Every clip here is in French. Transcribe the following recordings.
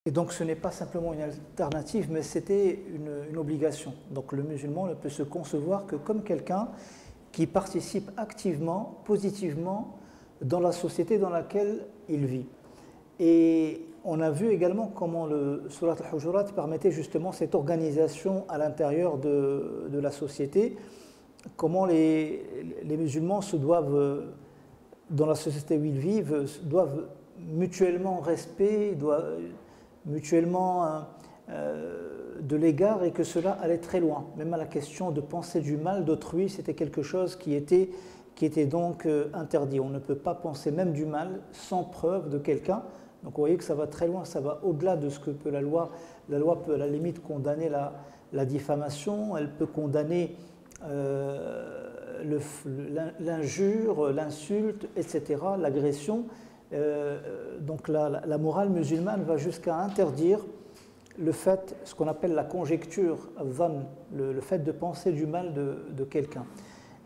Et donc ce n'est pas simplement une alternative, mais c'était une obligation. Donc le musulman ne peut se concevoir que comme quelqu'un qui participe activement, positivement, dans la société dans laquelle il vit. Et on a vu également comment le Surat al-Hujurat permettait justement cette organisation à l'intérieur de la société, comment les musulmans se doivent, dans la société où ils vivent, doivent mutuellement respect, doivent mutuellement de l'égard, et que cela allait très loin. Même à la question de penser du mal d'autrui, c'était quelque chose qui était donc interdit. On ne peut pas penser même du mal sans preuve de quelqu'un. Donc vous voyez que ça va très loin, ça va au-delà de ce que peut la loi. La loi peut à la limite condamner la diffamation, elle peut condamner l'injure, l'insulte, etc., l'agression. Donc la morale musulmane va jusqu'à interdire le fait, ce qu'on appelle la conjecture, le fait de penser du mal de quelqu'un.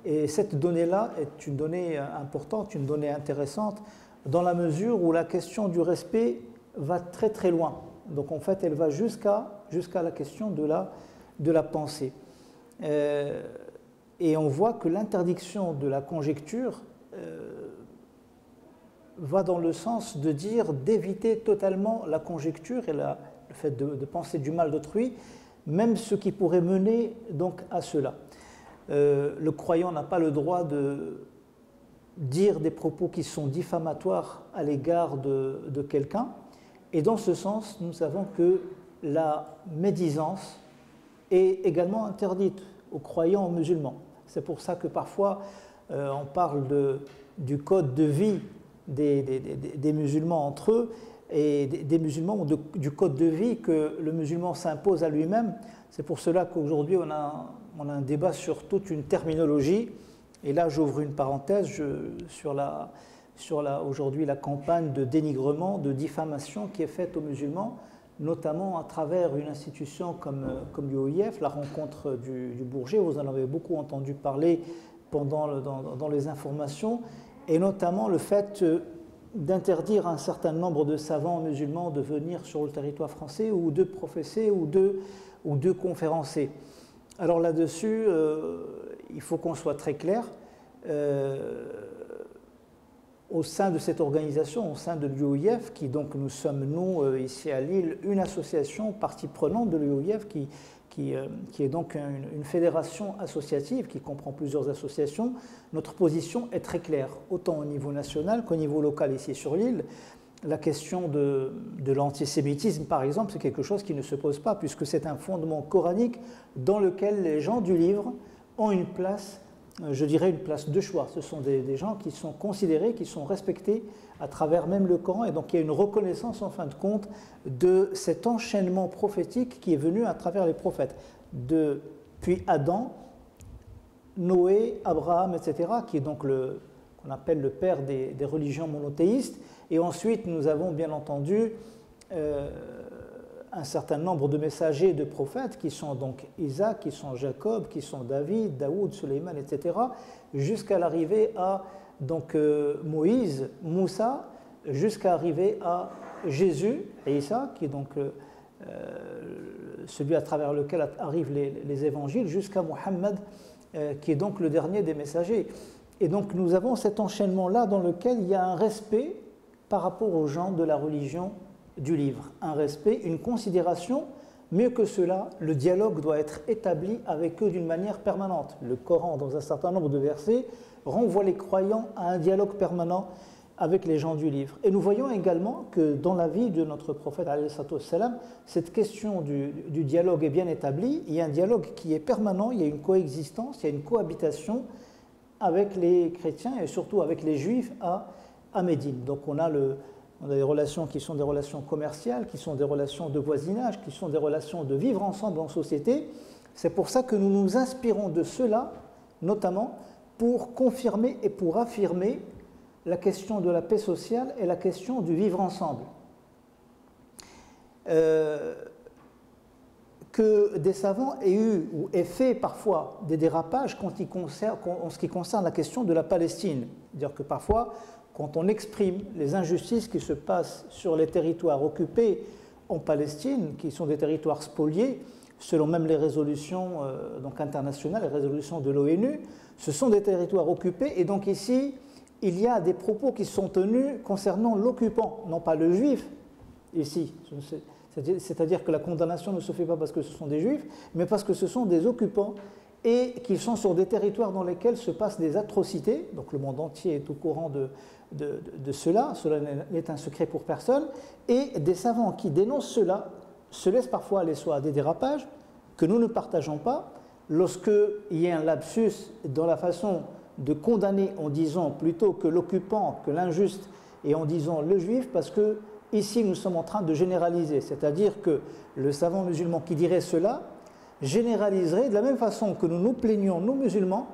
Et cette donnée-là est une donnée importante, une donnée intéressante, dans la mesure où la question du respect va très très loin. Donc en fait, elle va jusqu'à la question de la pensée. Et on voit que l'interdiction de la conjecture va dans le sens de dire d'éviter totalement la conjecture et le fait de penser du mal d'autrui, même ce qui pourrait mener donc à cela. Le croyant n'a pas le droit de dire des propos qui sont diffamatoires à l'égard de quelqu'un, et dans ce sens, nous savons que la médisance est également interdite aux croyants, aux musulmans. C'est pour ça que parfois on parle du code de vie des musulmans entre eux, et des musulmans ou du code de vie que le musulman s'impose à lui-même. C'est pour cela qu'aujourd'hui on a un débat sur toute une terminologie, et là j'ouvre une parenthèse sur aujourd'hui la campagne de dénigrement, de diffamation qui est faite aux musulmans, notamment à travers une institution comme l'UOIF, la rencontre du Bourget. Vous en avez beaucoup entendu parler dans les informations, et notamment le fait d'interdire à un certain nombre de savants musulmans de venir sur le territoire français, ou de professer, ou de conférencer. Alors là-dessus, il faut qu'on soit très clair. Au sein de cette organisation, au sein de l'UOIF, qui donc nous sommes, nous, ici à Lille, une association partie prenante de l'UOIF, qui est donc une fédération associative qui comprend plusieurs associations, notre position est très claire, autant au niveau national qu'au niveau local ici sur l'île. La question de l'antisémitisme, par exemple, c'est quelque chose qui ne se pose pas, puisque c'est un fondement coranique dans lequel les gens du livre ont une place, je dirais une place de choix. Ce sont des gens qui sont considérés, qui sont respectés à travers même le Coran, et donc il y a une reconnaissance en fin de compte de cet enchaînement prophétique qui est venu à travers les prophètes, depuis Adam, Noé, Abraham, etc., qui est donc qu'on appelle le père des religions monothéistes. Et ensuite nous avons bien entendu un certain nombre de messagers, de prophètes, qui sont donc Isaac, qui sont Jacob, qui sont David, Daoud, Suleiman, etc., jusqu'à l'arrivée à donc, Moïse, Moussa, jusqu'à arriver à Jésus, Isa, qui est donc celui à travers lequel arrivent les évangiles, jusqu'à Mohammed, qui est donc le dernier des messagers. Et donc nous avons cet enchaînement-là dans lequel il y a un respect par rapport aux gens de la religion du livre, un respect, une considération. Mieux que cela, le dialogue doit être établi avec eux d'une manière permanente. Le Coran, dans un certain nombre de versets, renvoie les croyants à un dialogue permanent avec les gens du livre. Et nous voyons également que dans la vie de notre prophète, cette question du dialogue est bien établie. Il y a un dialogue qui est permanent, il y a une coexistence, il y a une cohabitation avec les chrétiens et surtout avec les juifs à Médine. Donc on a des relations qui sont des relations commerciales, qui sont des relations de voisinage, qui sont des relations de vivre ensemble en société. C'est pour ça que nous nous inspirons de cela, notamment pour confirmer et pour affirmer la question de la paix sociale et la question du vivre ensemble. Que des savants aient eu ou aient fait parfois des dérapages en ce qui concerne la question de la Palestine. C'est-à-dire que parfois, quand on exprime les injustices qui se passent sur les territoires occupés en Palestine, qui sont des territoires spoliés, selon même les résolutions donc internationales, les résolutions de l'ONU, ce sont des territoires occupés, et donc ici, il y a des propos qui sont tenus concernant l'occupant, non pas le juif, ici. C'est-à-dire que la condamnation ne se fait pas parce que ce sont des juifs, mais parce que ce sont des occupants et qu'ils sont sur des territoires dans lesquels se passent des atrocités. Donc le monde entier est au courant de cela n'est un secret pour personne. Et des savants qui dénoncent cela se laissent parfois aller soit à des dérapages que nous ne partageons pas, lorsqu'il y a un lapsus dans la façon de condamner en disant plutôt que l'occupant, que l'injuste, et en disant le juif, parce que ici, nous sommes en train de généraliser, c'est-à-dire que le savant musulman qui dirait cela généraliserait de la même façon que nous nous plaignons, nous musulmans,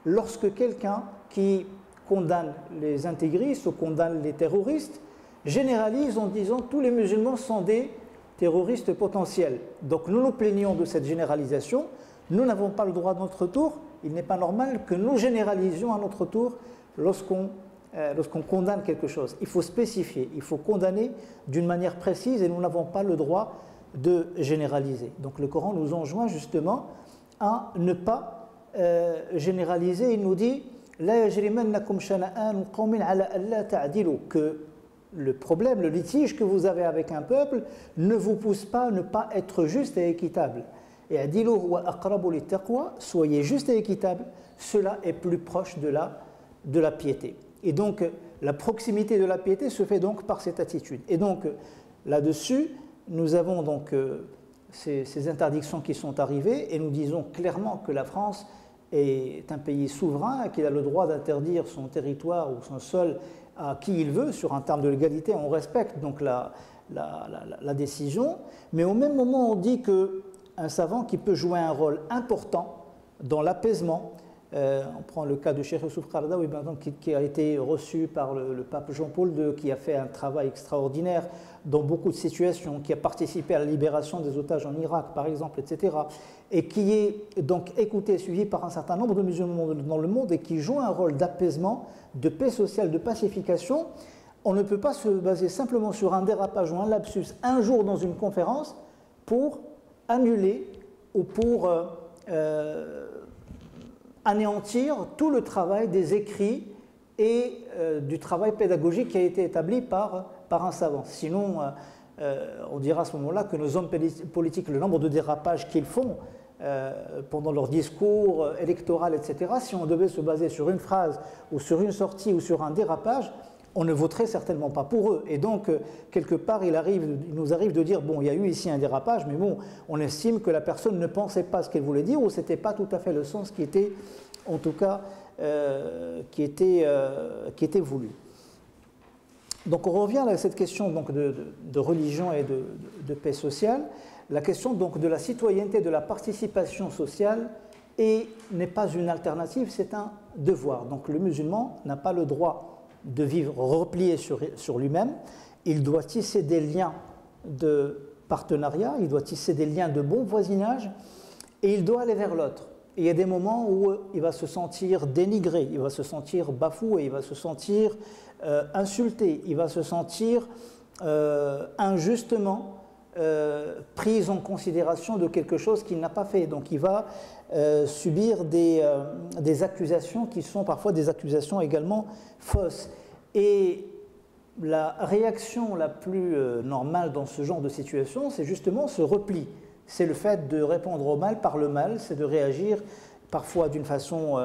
lorsque quelqu'un qui condamne les intégristes ou condamne les terroristes généralise en disant tous les musulmans sont des terroristes potentiels. Donc nous nous plaignons de cette généralisation, nous n'avons pas le droit de notre tour, il n'est pas normal que nous généralisions à notre tour lorsqu'on condamne quelque chose. Il faut spécifier, il faut condamner d'une manière précise et nous n'avons pas le droit de généraliser. Donc le Coran nous enjoint justement à ne pas généraliser. Il nous dit La yajrimannakum shana'an qawmin ala alla ta'dilu, que le problème, le litige que vous avez avec un peuple ne vous pousse pas à ne pas être juste et équitable. Et adilu huwa aqrabu littaqwa, soyez juste et équitable, cela est plus proche de la piété. Et donc, la proximité de la piété se fait donc par cette attitude. Et donc, là-dessus, nous avons donc ces interdictions qui sont arrivées et nous disons clairement que la France est un pays souverain, qu'il a le droit d'interdire son territoire ou son sol à qui il veut, sur un terme de légalité, on respecte donc la décision, mais au même moment, on dit qu'un savant qui peut jouer un rôle important dans l'apaisement. On prend le cas de Cheikh Youssouf Qaradawi, qui a été reçu par le pape Jean-Paul II, qui a fait un travail extraordinaire dans beaucoup de situations, qui a participé à la libération des otages en Irak, par exemple, etc., et qui est donc écouté, suivi par un certain nombre de musulmans dans le monde et qui joue un rôle d'apaisement, de paix sociale, de pacification. On ne peut pas se baser simplement sur un dérapage ou un lapsus un jour dans une conférence pour annuler ou pour anéantir tout le travail des écrits et du travail pédagogique qui a été établi par un savant. Sinon, on dira à ce moment-là que nos hommes politiques, le nombre de dérapages qu'ils font pendant leur discours électoral, etc., si on devait se baser sur une phrase ou sur une sortie ou sur un dérapage, on ne voterait certainement pas pour eux. Et donc, quelque part, il nous arrive de dire, bon, il y a eu ici un dérapage, mais bon, on estime que la personne ne pensait pas ce qu'elle voulait dire ou ce n'était pas tout à fait le sens qui était, en tout cas, qui était voulu. Donc, on revient à cette question donc, de religion et de paix sociale. La question donc, de la citoyenneté, de la participation sociale n'est pas une alternative, c'est un devoir. Donc, le musulman n'a pas le droit de vivre replié sur lui-même, il doit tisser des liens de partenariat, il doit tisser des liens de bon voisinage et il doit aller vers l'autre. Et il y a des moments où il va se sentir dénigré, il va se sentir bafoué, il va se sentir insulté, il va se sentir injustement pris en considération de quelque chose qu'il n'a pas fait. Donc il va subir des accusations qui sont parfois des accusations également fausses. Et la réaction la plus normale dans ce genre de situation, c'est justement ce repli. C'est le fait de répondre au mal par le mal, c'est de réagir parfois d'une façon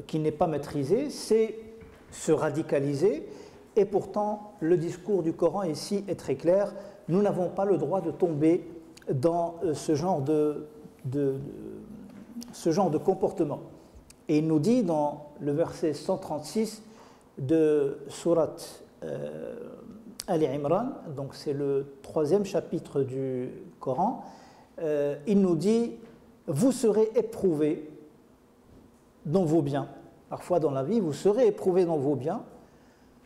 qui n'est pas maîtrisée, c'est se radicaliser. Et pourtant, le discours du Coran ici est très clair. Nous n'avons pas le droit de tomber dans ce genre de comportement. Et il nous dit dans le verset 136 de Surat Ali Imran, donc c'est le 3e chapitre du Coran, il nous dit « Vous serez éprouvés dans vos biens ». Parfois dans la vie, vous serez éprouvés dans vos biens,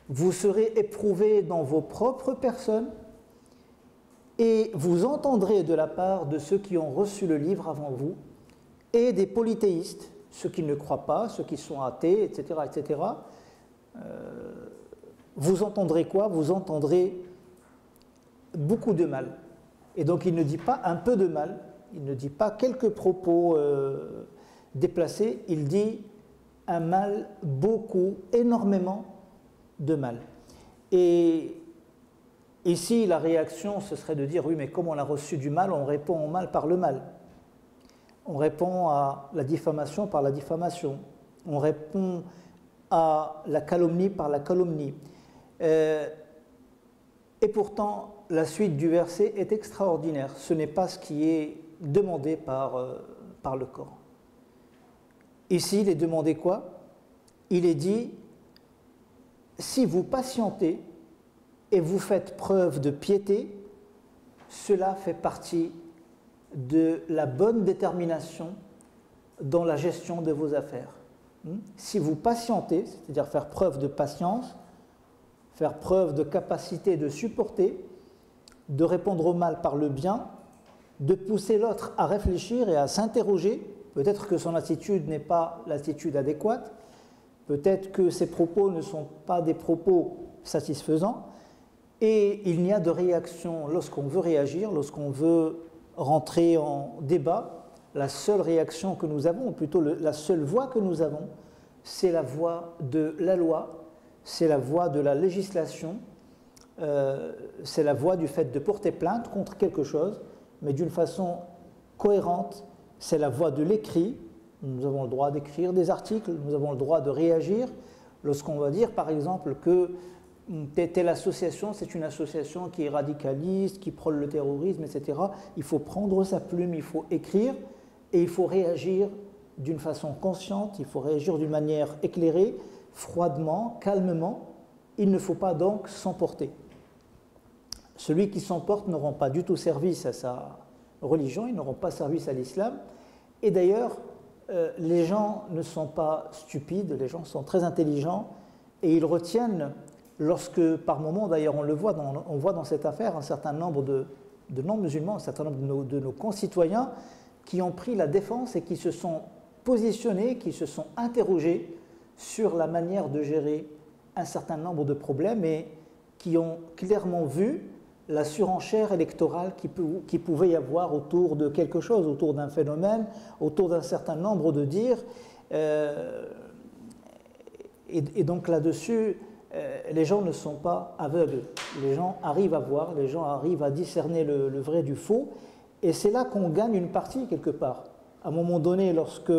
vous serez éprouvés dans vos propres personnes, et vous entendrez de la part de ceux qui ont reçu le livre avant vous, et des polythéistes, ceux qui ne croient pas, ceux qui sont athées, etc., etc. Vous entendrez quoi? Vous entendrez beaucoup de mal. Et donc il ne dit pas un peu de mal, il ne dit pas quelques propos déplacés, il dit un mal, beaucoup, énormément de mal. Et ici, la réaction, ce serait de dire, oui, mais comme on a reçu du mal, on répond au mal par le mal. On répond à la diffamation par la diffamation. On répond à la calomnie par la calomnie. Et pourtant, la suite du verset est extraordinaire. Ce n'est pas ce qui est demandé par le Coran. Ici, il est demandé quoi? Il est dit, si vous patientez et vous faites preuve de piété, cela fait partie de la bonne détermination dans la gestion de vos affaires. Si vous patientez, c'est-à-dire faire preuve de patience, faire preuve de capacité de supporter, de répondre au mal par le bien, de pousser l'autre à réfléchir et à s'interroger, peut-être que son attitude n'est pas l'attitude adéquate, peut-être que ses propos ne sont pas des propos satisfaisants, et il n'y a de réaction lorsqu'on veut réagir, lorsqu'on veut rentrer en débat. La seule réaction que nous avons, ou plutôt la seule voie que nous avons, c'est la voie de la loi, c'est la voie de la législation, c'est la voie du fait de porter plainte contre quelque chose, mais d'une façon cohérente. C'est la voie de l'écrit. Nous avons le droit d'écrire des articles, nous avons le droit de réagir. Lorsqu'on va dire, par exemple, que telle association, c'est une association qui est radicaliste, qui prône le terrorisme, etc., il faut prendre sa plume, il faut écrire, et il faut réagir d'une façon consciente, il faut réagir d'une manière éclairée, froidement, calmement. Il ne faut pas donc s'emporter. Celui qui s'emporte ne rend pas du tout service à sa religion, il ne rend pas service à l'islam. Et d'ailleurs, les gens ne sont pas stupides, les gens sont très intelligents et ils retiennent, lorsque par moments, d'ailleurs on le voit, on voit dans cette affaire un certain nombre de non-musulmans, un certain nombre de nos concitoyens qui ont pris la défense et qui se sont positionnés, qui se sont interrogés sur la manière de gérer un certain nombre de problèmes et qui ont clairement vu la surenchère électorale qui pouvait y avoir autour de quelque chose, autour d'un phénomène, autour d'un certain nombre de dires. Et donc là-dessus, les gens ne sont pas aveugles. Les gens arrivent à voir, les gens arrivent à discerner le vrai du faux. Et c'est là qu'on gagne une partie quelque part. À un moment donné, lorsque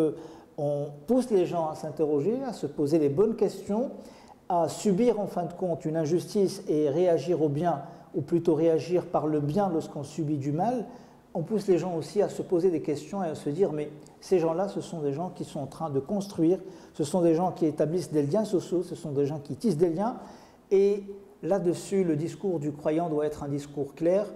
on pousse les gens à s'interroger, à se poser les bonnes questions, à subir en fin de compte une injustice et réagir au bien, ou plutôt réagir par le bien lorsqu'on subit du mal, on pousse les gens aussi à se poser des questions et à se dire mais ces gens-là, ce sont des gens qui sont en train de construire, ce sont des gens qui établissent des liens sociaux, ce sont des gens qui tissent des liens, et là-dessus, le discours du croyant doit être un discours clair.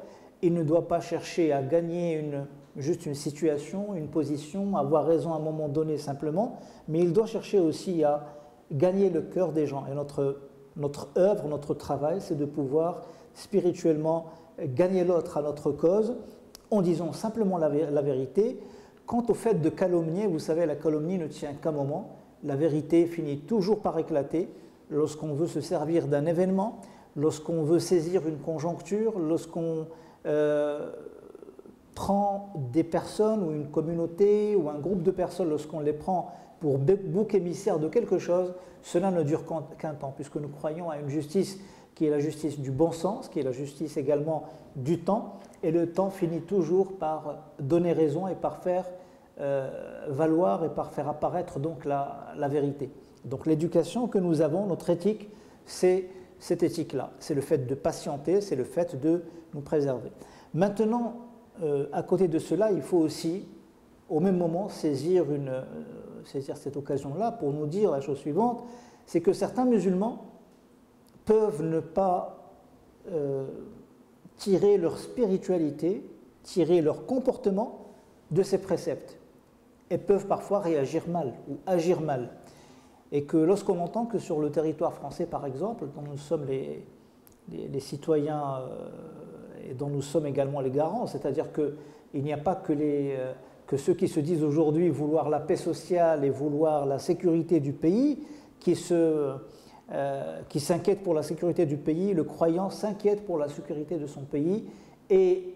Il ne doit pas chercher à gagner juste une situation, une position, avoir raison à un moment donné simplement, mais il doit chercher aussi à gagner le cœur des gens. Et notre œuvre, notre travail, c'est de pouvoir spirituellement gagner l'autre à notre cause en disant simplement la vérité. Quant au fait de calomnier, vous savez, la calomnie ne tient qu'un moment. La vérité finit toujours par éclater lorsqu'on veut se servir d'un événement, lorsqu'on veut saisir une conjoncture, lorsqu'on prend des personnes ou une communauté ou un groupe de personnes, lorsqu'on les prend pour bouc émissaire de quelque chose, cela ne dure qu'un temps, puisque nous croyons à une justice qui est la justice du bon sens, qui est la justice également du temps, et le temps finit toujours par donner raison et par faire valoir et par faire apparaître donc la vérité. Donc l'éducation que nous avons, notre éthique, c'est cette éthique-là, c'est le fait de patienter, c'est le fait de nous préserver. Maintenant, à côté de cela, il faut aussi, au même moment, saisir cette occasion-là pour nous dire la chose suivante, c'est que certains musulmans peuvent ne pas tirer leur spiritualité, tirer leur comportement de ces préceptes, et peuvent parfois réagir mal ou agir mal. Et que lorsqu'on entend que sur le territoire français, par exemple, dont nous sommes les citoyens et dont nous sommes également les garants, c'est-à-dire qu'il n'y a pas que ceux qui se disent aujourd'hui vouloir la paix sociale et vouloir la sécurité du pays qui se qui s'inquiète pour la sécurité du pays, le croyant s'inquiète pour la sécurité de son pays, et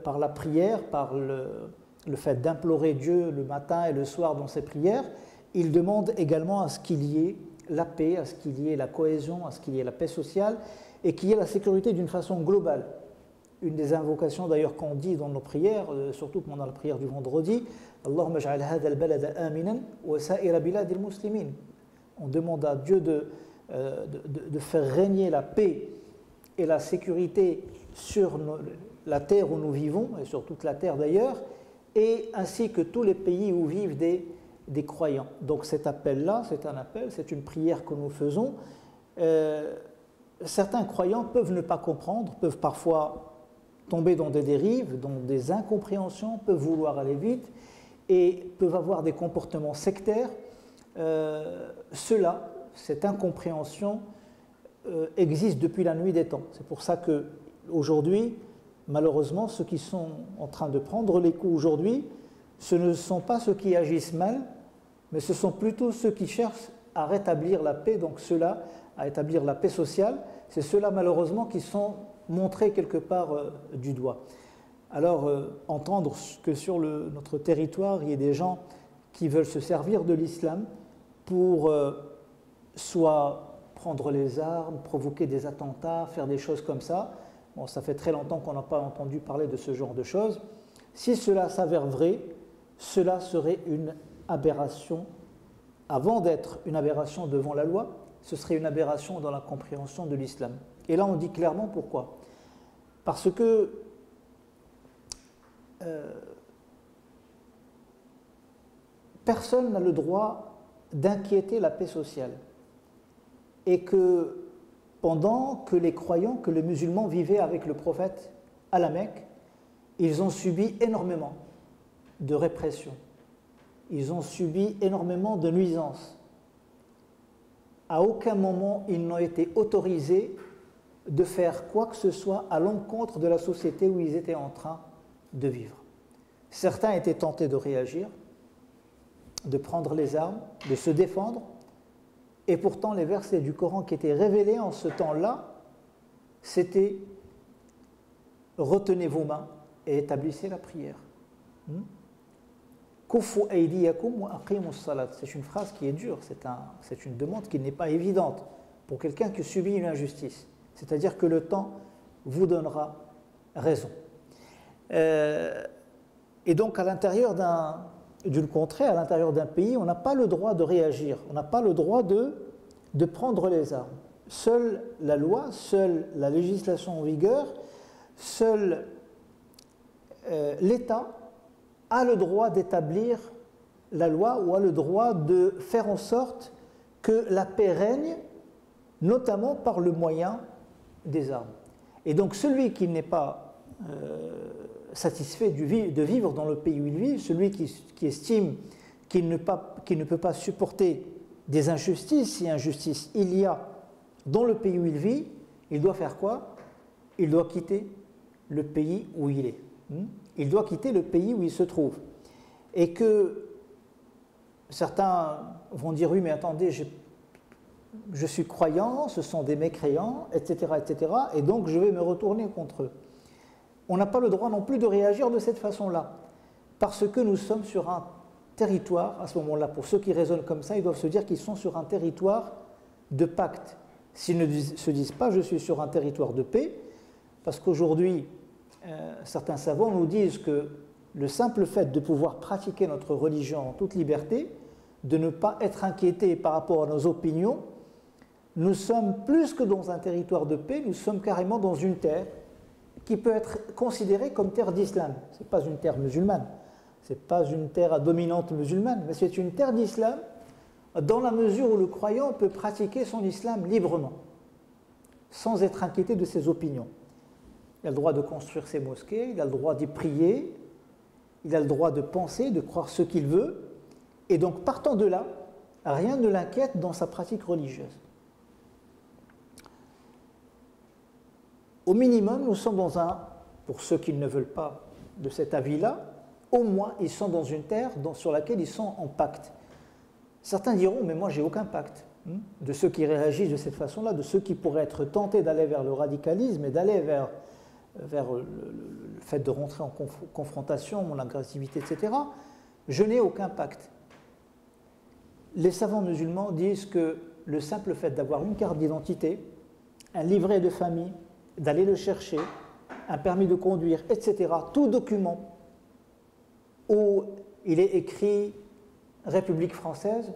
par la prière, par le fait d'implorer Dieu le matin et le soir dans ses prières, il demande également à ce qu'il y ait la paix, à ce qu'il y ait la cohésion, à ce qu'il y ait la paix sociale, et qu'il y ait la sécurité d'une façon globale. Une des invocations d'ailleurs qu'on dit dans nos prières, surtout pendant la prière du vendredi, Allahumma ja'al hadha al-balada aminan wa sa'ira bilad al-muslimin. On demande à Dieu de faire régner la paix et la sécurité sur la terre où nous vivons, et sur toute la terre d'ailleurs, et ainsi que tous les pays où vivent des croyants. Donc cet appel-là, c'est un appel, c'est une prière que nous faisons. Certains croyants peuvent ne pas comprendre, peuvent parfois tomber dans des dérives, dans des incompréhensions, peuvent vouloir aller vite et peuvent avoir des comportements sectaires. Cette incompréhension existe depuis la nuit des temps. C'est pour ça qu'aujourd'hui, malheureusement, ceux qui sont en train de prendre les coups aujourd'hui, ce ne sont pas ceux qui agissent mal, mais ce sont plutôt ceux qui cherchent à rétablir la paix, donc ceux-là, à établir la paix sociale. C'est ceux-là, malheureusement, qui sont montrés quelque part du doigt. Alors, entendre que sur notre territoire, il y ait des gens qui veulent se servir de l'islam pour soit prendre les armes, provoquer des attentats, faire des choses comme ça. Bon, ça fait très longtemps qu'on n'a pas entendu parler de ce genre de choses. Si cela s'avère vrai, cela serait une aberration. Avant d'être une aberration devant la loi, ce serait une aberration dans la compréhension de l'islam. Et là, on dit clairement pourquoi. Parce que personne n'a le droit d'inquiéter la paix sociale. Et que pendant que les croyants, que les musulmans vivaient avec le prophète à la Mecque, ils ont subi énormément de répression. Ils ont subi énormément de nuisances. À aucun moment, ils n'ont été autorisés de faire quoi que ce soit à l'encontre de la société où ils étaient en train de vivre. Certains étaient tentés de réagir, de prendre les armes, de se défendre, et pourtant les versets du Coran qui étaient révélés en ce temps-là, c'était « retenez vos mains et établissez la prière ». Kufu aydiyakum wa aqimus salat. C'est une phrase qui est dure, c'est une demande qui n'est pas évidente pour quelqu'un qui subit une injustice. C'est-à-dire que le temps vous donnera raison. Et donc à l'intérieur d'une contrée, à l'intérieur d'un pays, on n'a pas le droit de réagir, on n'a pas le droit de prendre les armes. Seule la loi, seule la législation en vigueur, seul l'État a le droit d'établir la loi ou a le droit de faire en sorte que la paix règne, notamment par le moyen des armes. Et donc celui qui n'est pas satisfait de vivre dans le pays où il vit, celui qui estime qu'il ne peut pas supporter des injustices, si injustice il y a dans le pays où il vit, il doit faire quoi? Il doit quitter le pays où il est. Il doit quitter le pays où il se trouve. Et que certains vont dire, oui mais attendez, je suis croyant, ce sont des mécréants, etc., etc., et donc je vais me retourner contre eux. On n'a pas le droit non plus de réagir de cette façon-là, parce que nous sommes sur un territoire, à ce moment-là, pour ceux qui raisonnent comme ça, ils doivent se dire qu'ils sont sur un territoire de pacte. S'ils ne se disent pas, je suis sur un territoire de paix, parce qu'aujourd'hui, certains savants nous disent que le simple fait de pouvoir pratiquer notre religion en toute liberté, de ne pas être inquiété par rapport à nos opinions, nous sommes plus que dans un territoire de paix, nous sommes carrément dans une terre qui peut être considérée comme terre d'islam. Ce n'est pas une terre musulmane, ce n'est pas une terre à dominante musulmane, mais c'est une terre d'islam dans la mesure où le croyant peut pratiquer son islam librement, sans être inquiété de ses opinions. Il a le droit de construire ses mosquées, il a le droit d'y prier, il a le droit de penser, de croire ce qu'il veut, et donc partant de là, rien ne l'inquiète dans sa pratique religieuse. Au minimum, nous sommes pour ceux qui ne veulent pas de cet avis-là, au moins ils sont dans une terre sur laquelle ils sont en pacte. Certains diront, mais moi j'ai aucun pacte. de ceux qui réagissent de cette façon-là, de ceux qui pourraient être tentés d'aller vers le radicalisme et d'aller vers le fait de rentrer en confrontation, mon agressivité, etc., je n'ai aucun pacte. Les savants musulmans disent que le simple fait d'avoir une carte d'identité, un livret de famille, d'aller le chercher, un permis de conduire, etc., tout document où il est écrit République française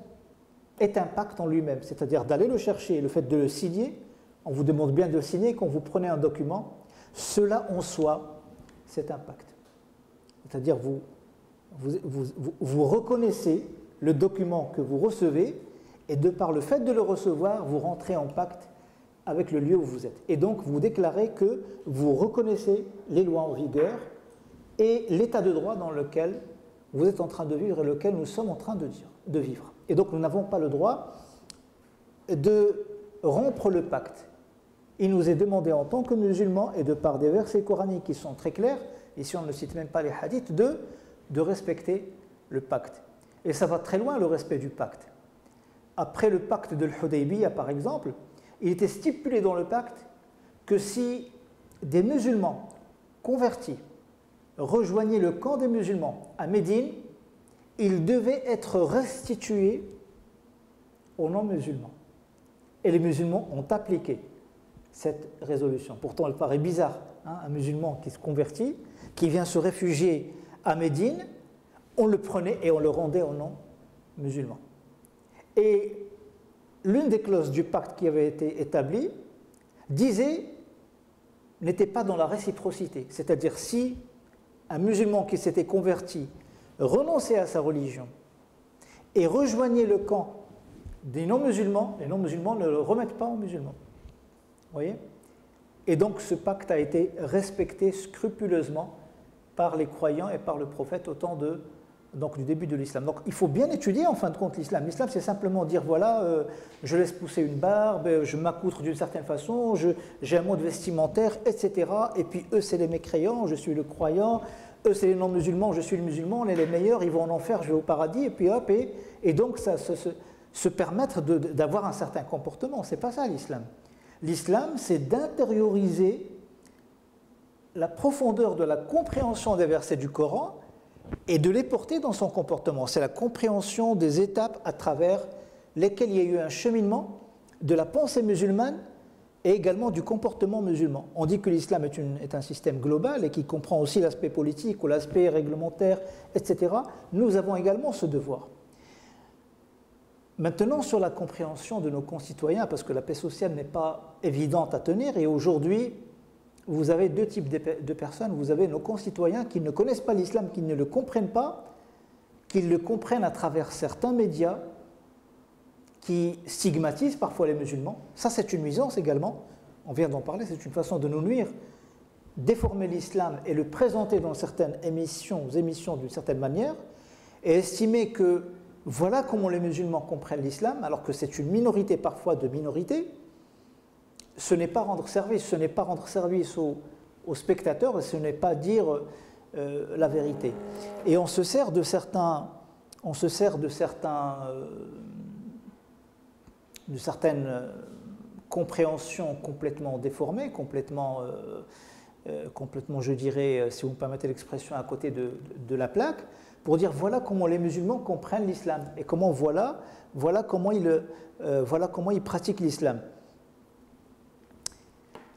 est un pacte en lui-même, c'est-à-dire d'aller le chercher, le fait de le signer, on vous demande bien de le signer quand vous prenez un document, cela en soi, c'est un pacte. C'est-à-dire vous reconnaissez le document que vous recevez et de par le fait de le recevoir, vous rentrez en pacte avec le lieu où vous êtes. Et donc vous déclarez que vous reconnaissez les lois en vigueur et l'état de droit dans lequel vous êtes en train de vivre et lequel nous sommes en train de vivre. Et donc nous n'avons pas le droit de rompre le pacte. Il nous est demandé en tant que musulmans, et de par des versets coraniques qui sont très clairs, ici on ne cite même pas les hadiths, de respecter le pacte. Et ça va très loin le respect du pacte. Après le pacte de l'Hudaybiyah par exemple, il était stipulé dans le pacte que si des musulmans convertis rejoignaient le camp des musulmans à Médine, ils devaient être restitués aux non-musulmans. Et les musulmans ont appliqué cette résolution. Pourtant, elle paraît bizarre, un musulman qui se convertit, qui vient se réfugier à Médine, on le prenait et on le rendait aux non-musulmans. Et l'une des clauses du pacte qui avait été établie n'était pas dans la réciprocité. C'est-à-dire si un musulman qui s'était converti renonçait à sa religion et rejoignait le camp des non-musulmans, les non-musulmans ne le remettent pas aux musulmans. Vous voyez ? Et donc ce pacte a été respecté scrupuleusement par les croyants et par le prophète au temps du début de l'islam. Donc il faut bien étudier en fin de compte l'islam. L'islam, c'est simplement dire voilà, je laisse pousser une barbe, je m'accoutre d'une certaine façon, j'ai un mode vestimentaire, etc. Et puis eux, c'est les mécréants, je suis le croyant, eux, c'est les non-musulmans, je suis le musulman, on est les meilleurs, ils vont en enfer, je vais au paradis, et puis hop, et donc ça se permettre d'avoir un certain comportement. C'est pas ça l'islam. L'islam, c'est d'intérioriser la profondeur de la compréhension des versets du Coran et de les porter dans son comportement. C'est la compréhension des étapes à travers lesquelles il y a eu un cheminement de la pensée musulmane et également du comportement musulman. On dit que l'islam est un système global et qui comprend aussi l'aspect politique ou l'aspect réglementaire, etc. Nous avons également ce devoir. Maintenant, sur la compréhension de nos concitoyens, parce que la paix sociale n'est pas évidente à tenir, et aujourd'hui, vous avez deux types de personnes. Vous avez nos concitoyens qui ne connaissent pas l'islam, qui ne le comprennent pas, qui le comprennent à travers certains médias, qui stigmatisent parfois les musulmans. Ça, c'est une nuisance également. On vient d'en parler, c'est une façon de nous nuire. Déformer l'islam et le présenter dans certaines émissions d'une certaine manière, et estimer que voilà comment les musulmans comprennent l'islam, alors que c'est une minorité parfois de minorités. Ce n'est pas rendre service, aux spectateurs, et ce n'est pas dire la vérité. Et on se sert de certaines compréhensions complètement déformées, complètement, je dirais, si vous me permettez l'expression, à côté de la plaque, pour dire voilà comment les musulmans comprennent l'islam et voilà comment ils pratiquent l'islam.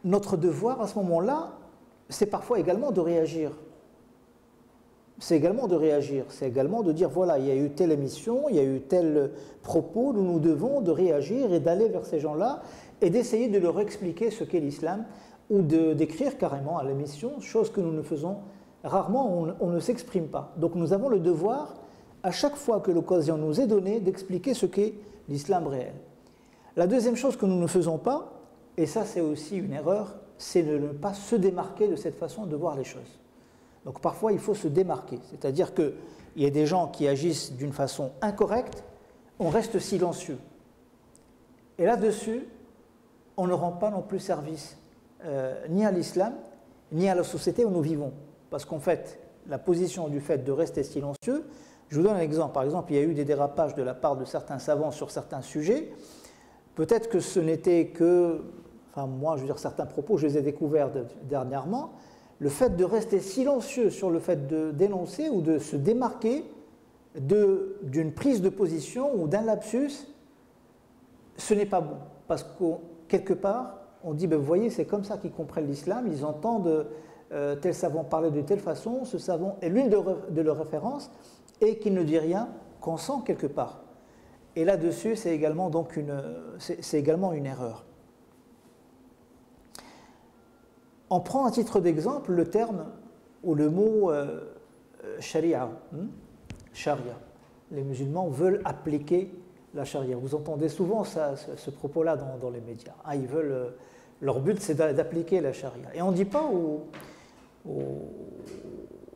Notre devoir à ce moment-là, c'est parfois également de réagir. C'est également de dire voilà, il y a eu telle émission, il y a eu tel propos, nous devons de réagir et d'aller vers ces gens-là et d'essayer de leur expliquer ce qu'est l'islam ou d'écrire carrément à l'émission, chose que nous ne faisons rarement, on ne s'exprime pas. Donc nous avons le devoir, à chaque fois que l'occasion nous est donnée, d'expliquer ce qu'est l'islam réel. La deuxième chose que nous ne faisons pas, et ça c'est aussi une erreur, c'est de ne pas se démarquer de cette façon de voir les choses. Donc parfois il faut se démarquer, c'est-à-dire qu'il y a des gens qui agissent d'une façon incorrecte, on reste silencieux. Et là-dessus, on ne rend pas non plus service ni à l'islam, ni à la société où nous vivons. Parce qu'en fait, la position du fait de rester silencieux, je vous donne un exemple. Par exemple, il y a eu des dérapages de la part de certains savants sur certains sujets. Peut-être que ce n'était que, enfin moi je veux dire certains propos, je les ai découverts dernièrement, le fait de rester silencieux sur le fait de dénoncer ou de se démarquer d'une prise de position ou d'un lapsus, ce n'est pas bon. Parce que quelque part, on dit, ben, vous voyez, c'est comme ça qu'ils comprennent l'islam, ils entendent tel savant parler de telle façon, ce savant est l'une de leurs références, et qu'il ne dit rien qu'on sent quelque part. Et là-dessus, c'est également, une erreur. On prend à titre d'exemple le terme ou le mot sharia. Sharia. Les musulmans veulent appliquer la charia. Vous entendez souvent ce propos-là dans les médias. Ah, leur but, c'est d'appliquer la charia. Et on ne dit pas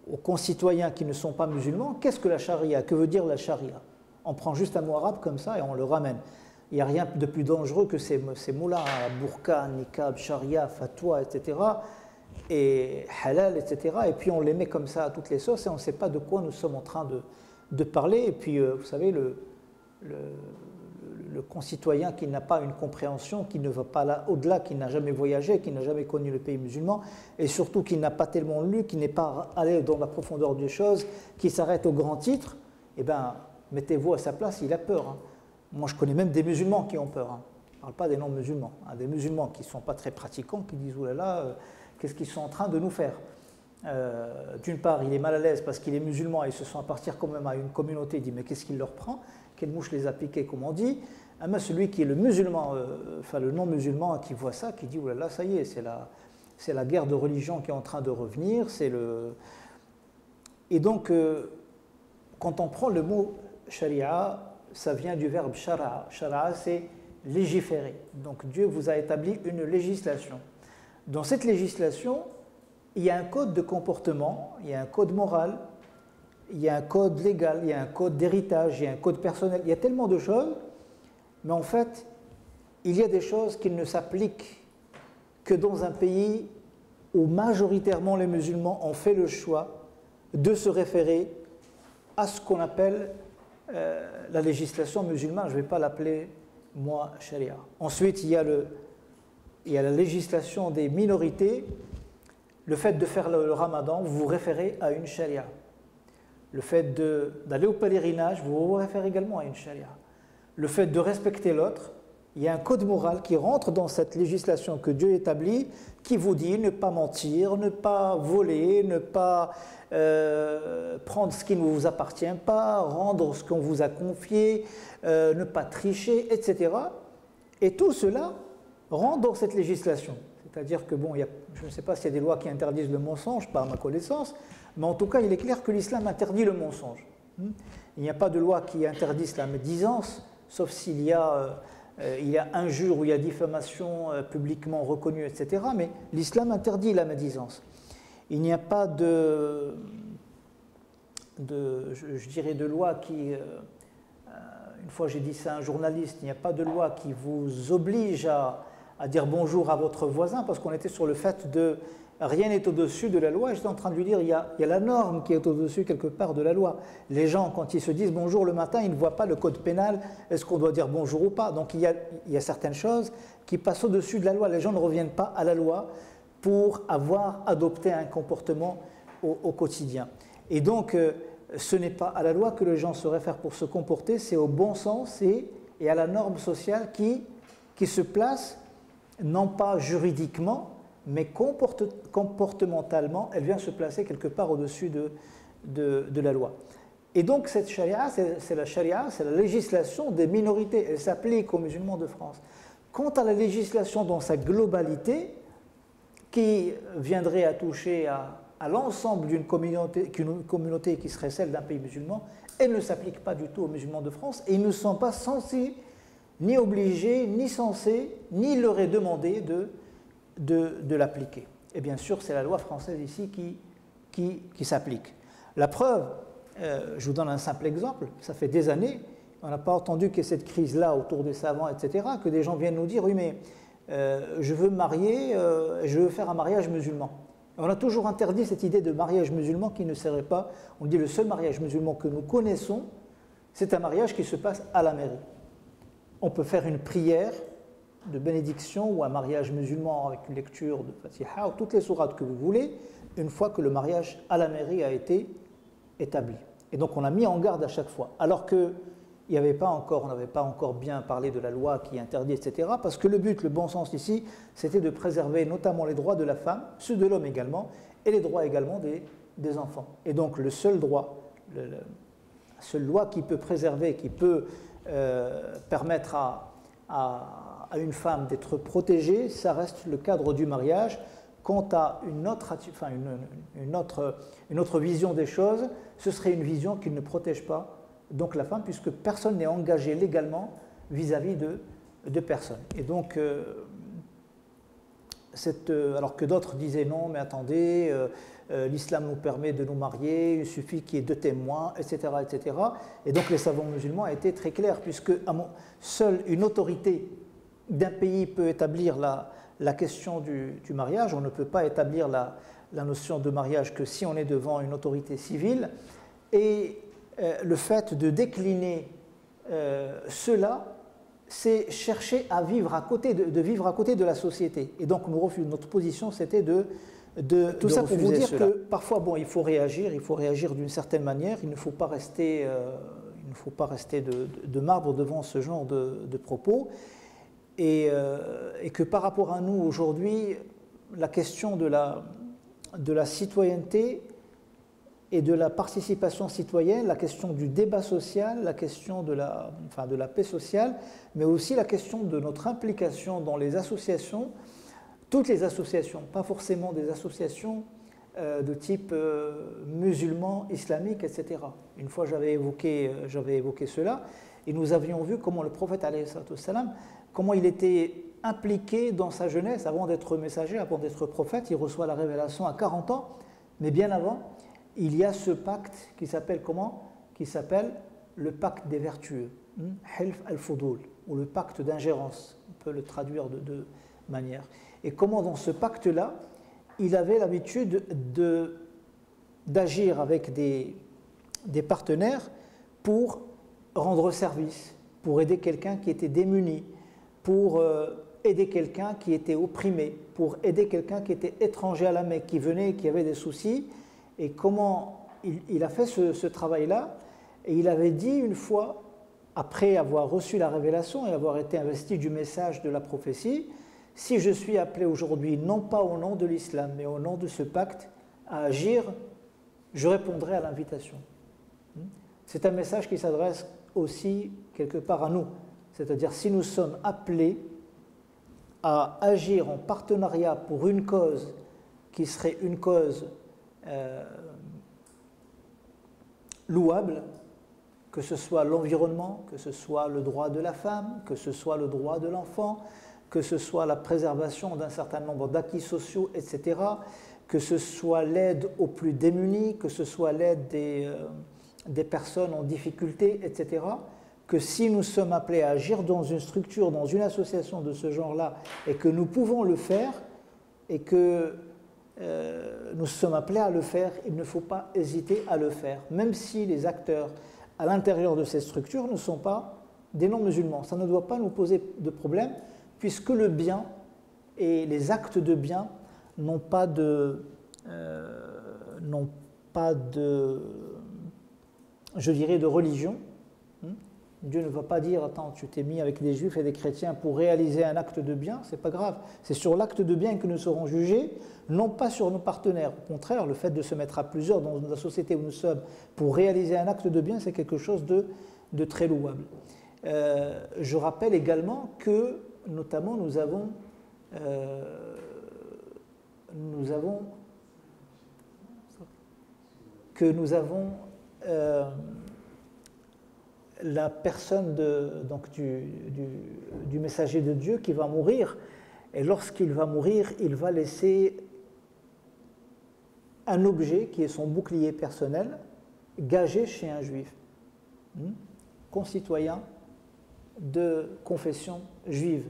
aux concitoyens qui ne sont pas musulmans, qu'est-ce que la charia? Que veut dire la charia? On prend juste un mot arabe comme ça et on le ramène. Il n'y a rien de plus dangereux que ces mots-là, burqa, niqab, charia, fatwa, etc., et halal, etc., et puis on les met comme ça à toutes les sauces et on ne sait pas de quoi nous sommes en train de parler. Et puis, vous savez, le concitoyen qui n'a pas une compréhension, qui ne va pas là au-delà, qui n'a jamais voyagé, qui n'a jamais connu le pays musulman, et surtout qui n'a pas tellement lu, qui n'est pas allé dans la profondeur des choses, qui s'arrête au grand titre, eh bien, mettez-vous à sa place, il a peur. Hein. Moi, je connais même des musulmans qui ont peur. Hein. Je ne parle pas des non-musulmans. Hein. Des musulmans qui ne sont pas très pratiquants, qui disent « Oh là là, qu'est-ce qu'ils sont en train de nous faire ?» D'une part, il est mal à l'aise parce qu'il est musulman et il se sent appartenir quand même à une communauté. Il dit mais qu'est-ce qu'il leur prend? Quelle mouche les a piqués, comme on dit? Mais celui qui est le musulman, enfin le non-musulman, qui voit ça, qui dit oh là là, ça y est, c'est la guerre de religion qui est en train de revenir. Et donc, quand on prend le mot sharia, ça vient du verbe shara. Shara, c'est légiférer. Donc Dieu vous a établi une législation. Dans cette législation, il y a un code de comportement, il y a un code moral, il y a un code légal, il y a un code d'héritage, il y a un code personnel, il y a tellement de choses, mais en fait, il y a des choses qui ne s'appliquent que dans un pays où majoritairement les musulmans ont fait le choix de se référer à ce qu'on appelle la législation musulmane. Je ne vais pas l'appeler, moi, sharia. Ensuite, il y a la législation des minorités. Le fait de faire le ramadan, vous vous référez à une charia. Le fait d'aller au pèlerinage, vous vous référez également à une charia. Le fait de respecter l'autre, il y a un code moral qui rentre dans cette législation que Dieu établit, qui vous dit ne pas mentir, ne pas voler, ne pas prendre ce qui ne vous appartient pas, rendre ce qu'on vous a confié, ne pas tricher, etc. Et tout cela rentre dans cette législation. C'est-à-dire que, bon, je ne sais pas s'il y a des lois qui interdisent le mensonge, pas à ma connaissance, mais en tout cas, il est clair que l'islam interdit le mensonge. Il n'y a pas de loi qui interdise la médisance, sauf s'il y a injure ou il y a diffamation publiquement reconnue, etc. Mais l'islam interdit la médisance. Il n'y a pas je dirais, de loi qui... une fois j'ai dit ça à un journaliste, il n'y a pas de loi qui vous oblige à dire bonjour à votre voisin, parce qu'on était sur le fait de rien n'est au-dessus de la loi, et j'étais en train de lui dire il y a la norme qui est au-dessus quelque part de la loi. Les gens, quand ils se disent bonjour le matin, ils ne voient pas le code pénal, est-ce qu'on doit dire bonjour ou pas? Donc il y a certaines choses qui passent au-dessus de la loi. Les gens ne reviennent pas à la loi pour avoir adopté un comportement au quotidien. Et donc, ce n'est pas à la loi que les gens se réfèrent pour se comporter, c'est au bon sens et à la norme sociale qui se place non pas juridiquement, mais comportementalement, elle vient se placer quelque part au-dessus de la loi. Et donc cette charia, c'est la législation des minorités, elle s'applique aux musulmans de France. Quant à la législation dans sa globalité, qui viendrait à toucher à l'ensemble d'une communauté qui serait celle d'un pays musulman, elle ne s'applique pas du tout aux musulmans de France, et ils ne sont pas censés ni obligé, ni censé, ni leur est demandé de l'appliquer. Et bien sûr, c'est la loi française ici qui s'applique. La preuve, je vous donne un simple exemple, ça fait des années, on n'a pas entendu qu'il y ait cette crise-là autour des savants, etc., que des gens viennent nous dire, oui, mais je veux me marier, je veux faire un mariage musulman. Et on a toujours interdit cette idée de mariage musulman qui ne serait pas, on dit le seul mariage musulman que nous connaissons, c'est un mariage qui se passe à la mairie. On peut faire une prière de bénédiction ou un mariage musulman avec une lecture de Fatiha ou toutes les sourates que vous voulez, une fois que le mariage à la mairie a été établi. Et donc on a mis en garde à chaque fois, alors que on n'avait pas encore bien parlé de la loi qui interdit, etc. Parce que le but, le bon sens ici, c'était de préserver notamment les droits de la femme, ceux de l'homme également, et les droits également des enfants. Et donc le seul droit, la seule loi qui peut préserver, qui peut permettre à une femme d'être protégée, ça reste le cadre du mariage. Quant à une autre vision des choses, ce serait une vision qui ne protège pas donc la femme, puisque personne n'est engagé légalement vis-à-vis de personne. Et donc, alors que d'autres disaient non, mais attendez, l'islam nous permet de nous marier, il suffit qu'il y ait 2 témoins, etc., etc. Et donc les savants musulmans étaient très clairs, puisque seule une autorité d'un pays peut établir la question du mariage. On ne peut pas établir la notion de mariage que si on est devant une autorité civile. Et le fait de décliner cela, c'est chercher à vivre à côté vivre à côté de la société. Et donc notre position, c'était tout ça pour vous dire que parfois, bon, il faut réagir d'une certaine manière. Il ne faut pas rester de marbre devant ce genre de propos. Et que par rapport à nous aujourd'hui, la question de la citoyenneté et de la participation citoyenne, la question du débat social, la question de la paix sociale, mais aussi la question de notre implication dans les associations, toutes les associations, pas forcément des associations de type musulman, islamique, etc. Une fois j'avais évoqué cela, et nous avions vu comment le prophète, alayhi salatu wassalam, comment il était impliqué dans sa jeunesse, avant d'être messager, avant d'être prophète. Il reçoit la révélation à 40 ans, mais bien avant, il y a ce pacte qui s'appelle comment? Qui s'appelle le pacte des vertueux, Hilf al-Fudul, ou le pacte d'ingérence, on peut le traduire de 2 manières. Et comment dans ce pacte-là, il avait l'habitude d'agir avec des partenaires pour rendre service, pour aider quelqu'un qui était démuni, pour aider quelqu'un qui était opprimé, pour aider quelqu'un qui était étranger à la Mecque, qui venait, qui avait des soucis. Et comment il a fait ce travail-là. Et il avait dit une fois, après avoir reçu la révélation et avoir été investi du message de la prophétie, si je suis appelé aujourd'hui, non pas au nom de l'islam, mais au nom de ce pacte, à agir, je répondrai à l'invitation. C'est un message qui s'adresse aussi quelque part à nous. C'est-à-dire, si nous sommes appelés à agir en partenariat pour une cause qui serait une cause louable, que ce soit l'environnement, que ce soit le droit de la femme, que ce soit le droit de l'enfant, que ce soit la préservation d'un certain nombre d'acquis sociaux, etc., que ce soit l'aide aux plus démunis, que ce soit l'aide des personnes en difficulté, etc., que si nous sommes appelés à agir dans une structure, dans une association de ce genre-là, et que nous pouvons le faire, et que nous sommes appelés à le faire, il ne faut pas hésiter à le faire, même si les acteurs à l'intérieur de ces structures ne sont pas des non-musulmans. Ça ne doit pas nous poser de problème, puisque le bien et les actes de bien n'ont pas de je dirais, de religion. Dieu ne va pas dire, attends, tu t'es mis avec des juifs et des chrétiens pour réaliser un acte de bien, c'est pas grave. C'est sur l'acte de bien que nous serons jugés, non pas sur nos partenaires. Au contraire, le fait de se mettre à plusieurs dans la société où nous sommes pour réaliser un acte de bien, c'est quelque chose de très louable. Je rappelle également que, notamment, nous avons la personne du messager de Dieu qui va mourir, et lorsqu'il va mourir, il va laisser un objet qui est son bouclier personnel, gagé chez un juif, concitoyen de confession juive.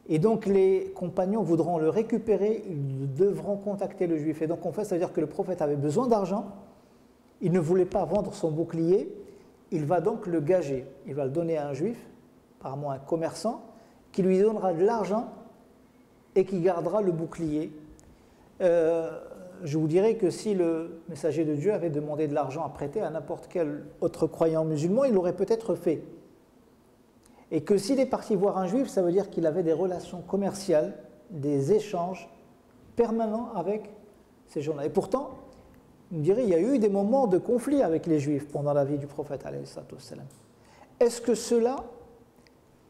Et donc les compagnons voudront le récupérer, ils devront contacter le juif. Et donc en fait, ça veut dire que le prophète avait besoin d'argent, il ne voulait pas vendre son bouclier, il va donc le gager, il va le donner à un juif, apparemment un commerçant, qui lui donnera de l'argent et qui gardera le bouclier. Je vous dirais que si le messager de Dieu avait demandé de l'argent à prêter à n'importe quel autre croyant musulman, il l'aurait peut-être fait. Et que s'il est parti voir un juif, ça veut dire qu'il avait des relations commerciales, des échanges permanents avec ces gens-là. Et pourtant, vous me direz, il y a eu des moments de conflit avec les juifs pendant la vie du prophète alayhi salatu wassalam. Est-ce que cela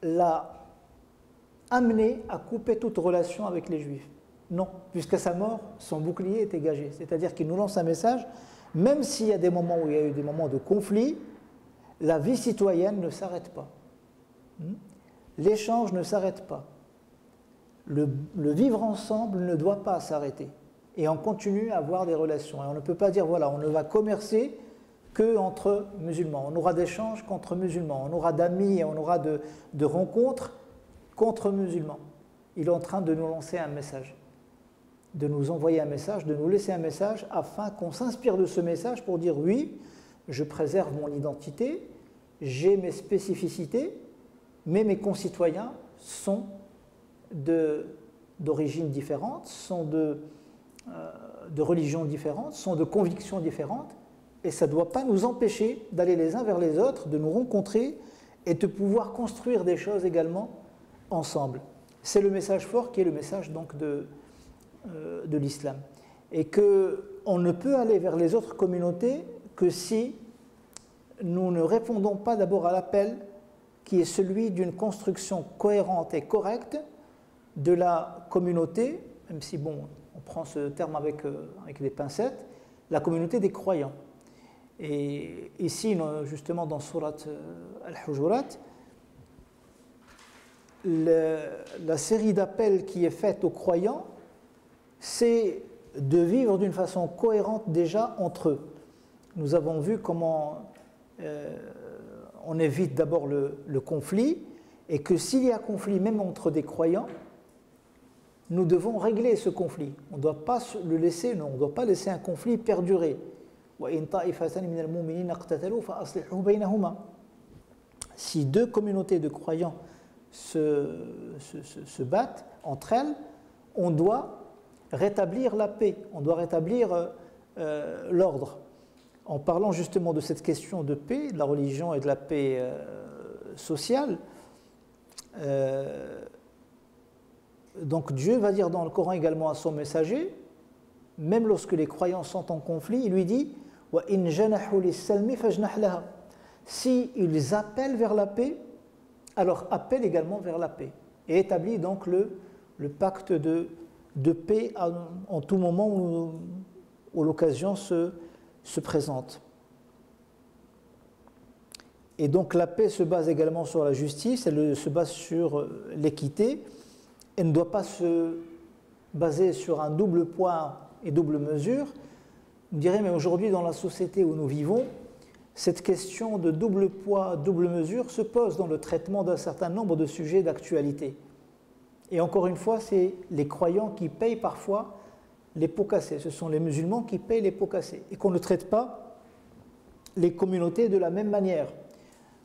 l'a amené à couper toute relation avec les juifs? Non, puisqu'à sa mort, son bouclier était gagé. C'est-à-dire qu'il nous lance un message, même s'il y a des moments où il y a eu des moments de conflit, la vie citoyenne ne s'arrête pas. L'échange ne s'arrête pas. Le vivre ensemble ne doit pas s'arrêter. Et on continue à avoir des relations. Et on ne peut pas dire, voilà, on ne va commercer qu'entre musulmans. On aura d'échanges qu'entre musulmans. On aura d'amis et on aura de rencontres qu'entre musulmans. Il est en train de nous lancer un message, de nous envoyer un message, de nous laisser un message afin qu'on s'inspire de ce message pour dire, oui, je préserve mon identité, j'ai mes spécificités, mais mes concitoyens sont d'origines différentes, sont de religions différentes, sont de convictions différentes, et ça ne doit pas nous empêcher d'aller les uns vers les autres, de nous rencontrer et de pouvoir construire des choses également ensemble. C'est le message fort qui est le message donc de l'islam. Et qu'on ne peut aller vers les autres communautés que si nous ne répondons pas d'abord à l'appel qui est celui d'une construction cohérente et correcte de la communauté, même si bon, on prend ce terme avec des pincettes, la communauté des croyants. Et ici, justement, dans Surat Al-Hujurat, la série d'appels qui est faite aux croyants, c'est de vivre d'une façon cohérente déjà entre eux. Nous avons vu comment on évite d'abord le conflit, et que s'il y a conflit même entre des croyants, nous devons régler ce conflit. On ne doit pas le laisser, non, on ne doit pas laisser un conflit perdurer. Si deux communautés de croyants se battent entre elles, on doit rétablir la paix, on doit rétablir l'ordre. En parlant justement de cette question de paix, de la religion et de la paix sociale, donc Dieu va dire dans le Coran également à son messager, même lorsque les croyants sont en conflit, il lui dit وَإِنْ جَنَحُوا لِلسَّلْمِ فَاجْنَحْ لَهَا. S'ils appellent vers la paix, alors appelle également vers la paix. Et établit donc le pacte de paix en tout moment où l'occasion se présente. Et donc la paix se base également sur la justice, elle se base sur l'équité. Elle ne doit pas se baser sur un double poids et double mesure. On dirait, mais aujourd'hui, dans la société où nous vivons, cette question de double poids, double mesure se pose dans le traitement d'un certain nombre de sujets d'actualité. Et encore une fois, c'est les croyants qui payent parfois les pots cassés. Ce sont les musulmans qui payent les pots cassés. Et qu'on ne traite pas les communautés de la même manière.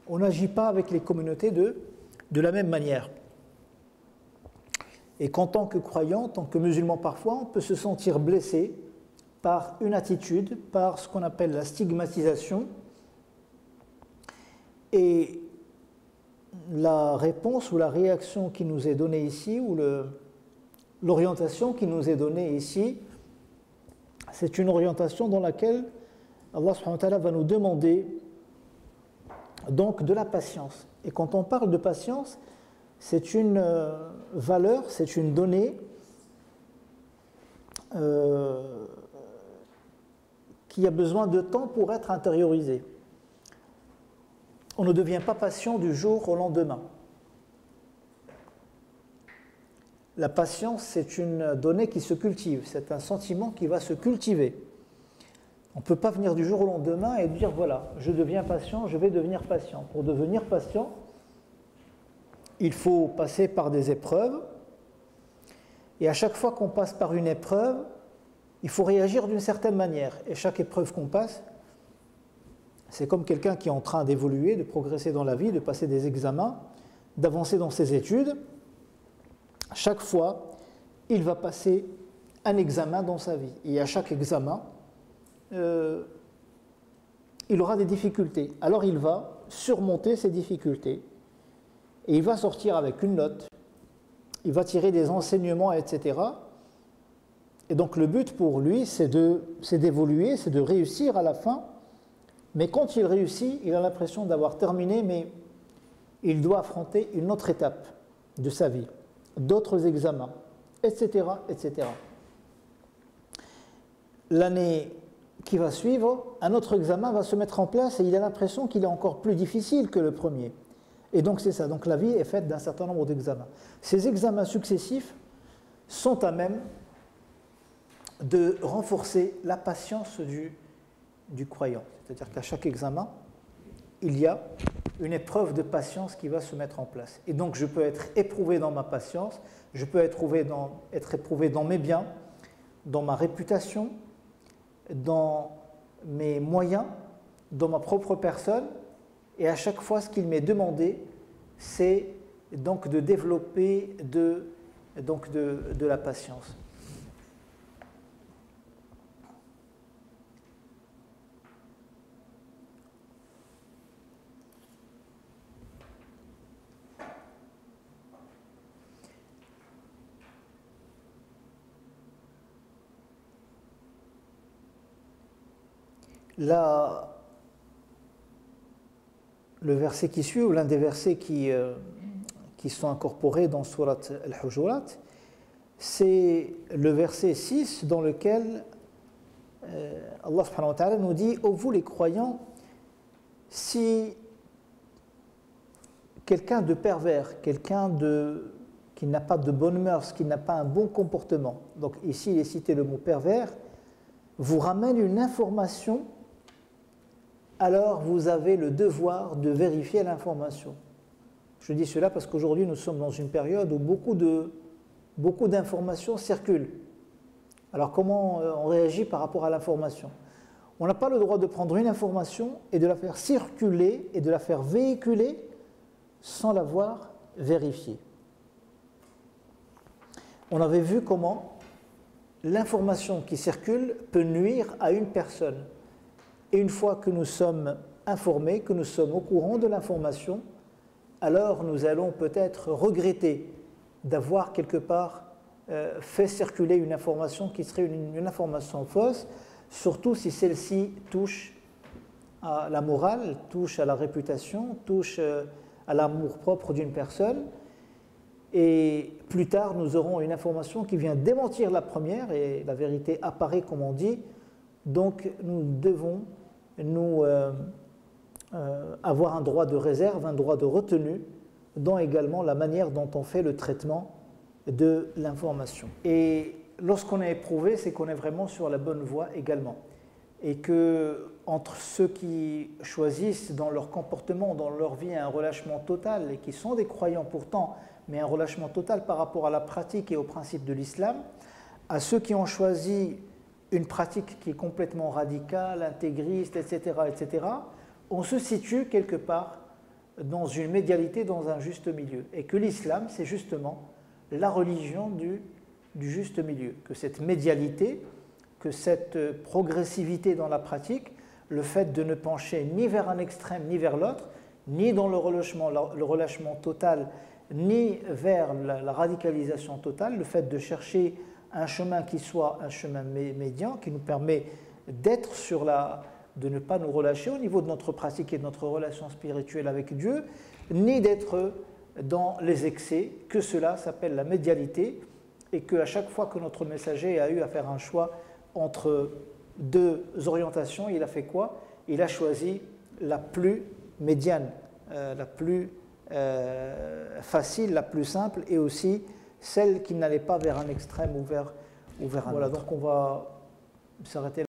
On n'agit pas avec les communautés de la même manière. Et qu'en tant que croyant, en tant que musulman parfois, on peut se sentir blessé par une attitude, par ce qu'on appelle la stigmatisation. Et la réponse ou la réaction qui nous est donnée ici, ou l'orientation qui nous est donnée ici, c'est une orientation dans laquelle Allah subhanahu wa ta'ala va nous demander donc de la patience. Et quand on parle de patience, c'est une valeur, c'est une donnée qui a besoin de temps pour être intériorisée. On ne devient pas patient du jour au lendemain. La patience, c'est une donnée qui se cultive, c'est un sentiment qui va se cultiver. On ne peut pas venir du jour au lendemain et dire voilà, je deviens patient, je vais devenir patient. Pour devenir patient, il faut passer par des épreuves, et à chaque fois qu'on passe par une épreuve, il faut réagir d'une certaine manière. Et chaque épreuve qu'on passe, c'est comme quelqu'un qui est en train d'évoluer, de progresser dans la vie, de passer des examens, d'avancer dans ses études. chaque fois, il va passer un examen dans sa vie. Et à chaque examen, il aura des difficultés. Alors il va surmonter ces difficultés et il va sortir avec une note, il va tirer des enseignements, etc. Et donc le but pour lui, c'est d'évoluer, c'est de réussir à la fin. Mais quand il réussit, il a l'impression d'avoir terminé, mais il doit affronter une autre étape de sa vie, d'autres examens, etc., etc. L'année qui va suivre, un autre examen va se mettre en place et il a l'impression qu'il est encore plus difficile que le premier. Et donc c'est ça, donc la vie est faite d'un certain nombre d'examens. Ces examens successifs sont à même de renforcer la patience du croyant. C'est-à-dire qu'à chaque examen, il y a une épreuve de patience qui va se mettre en place. Et donc je peux être éprouvé dans ma patience, je peux être éprouvé dans mes biens, dans ma réputation, dans mes moyens, dans ma propre personne, et à chaque fois ce qu'il m'est demandé, c'est donc de développer de la patience. Là, le verset qui suit, ou l'un des versets qui sont incorporés dans Surat Al-Hujurat, c'est le verset 6 dans lequel Allah subhanahu wa ta'ala nous dit « Ô vous les croyants, si quelqu'un de pervers, qui n'a pas de bonnes mœurs, qui n'a pas un bon comportement, donc ici il est cité le mot pervers, vous ramène une information, alors vous avez le devoir de vérifier l'information. » Je dis cela parce qu'aujourd'hui nous sommes dans une période où beaucoup d'informations circulent. Alors comment on réagit par rapport à l'information? On n'a pas le droit de prendre une information et de la faire circuler et de la faire véhiculer sans l'avoir vérifiée. On avait vu comment l'information qui circule peut nuire à une personne. Et une fois que nous sommes informés, que nous sommes au courant de l'information, alors nous allons peut-être regretter d'avoir quelque part fait circuler une information qui serait une information fausse, surtout si celle-ci touche à la morale, touche à la réputation, touche à l'amour-propre d'une personne. Et plus tard, nous aurons une information qui vient démentir la première, et la vérité apparaît, comme on dit. Donc, nous devons avoir un droit de réserve, un droit de retenue, dans également la manière dont on fait le traitement de l'information. Et lorsqu'on est éprouvé, c'est qu'on est vraiment sur la bonne voie également. Et que entre ceux qui choisissent dans leur comportement, dans leur vie, un relâchement total, et qui sont des croyants pourtant, mais un relâchement total par rapport à la pratique et aux principes de l'islam, à ceux qui ont choisi une pratique qui est complètement radicale, intégriste, etc., on se situe quelque part dans une médialité, dans un juste milieu. Et que l'islam, c'est justement la religion du juste milieu. Que cette médialité, que cette progressivité dans la pratique, le fait de ne pencher ni vers un extrême ni vers l'autre, ni dans le relâchement total, ni vers la radicalisation totale, le fait de chercher un chemin qui soit un chemin médian, qui nous permet d'être de ne pas nous relâcher au niveau de notre pratique et de notre relation spirituelle avec Dieu, ni d'être dans les excès, que cela s'appelle la médialité, et qu'à chaque fois que notre messager a eu à faire un choix entre deux orientations, il a fait quoi? Il a choisi la plus médiane, la plus facile, la plus simple, et aussi celle qui n'allait pas vers un extrême ou vers un autre. Voilà, donc on va s'arrêter là.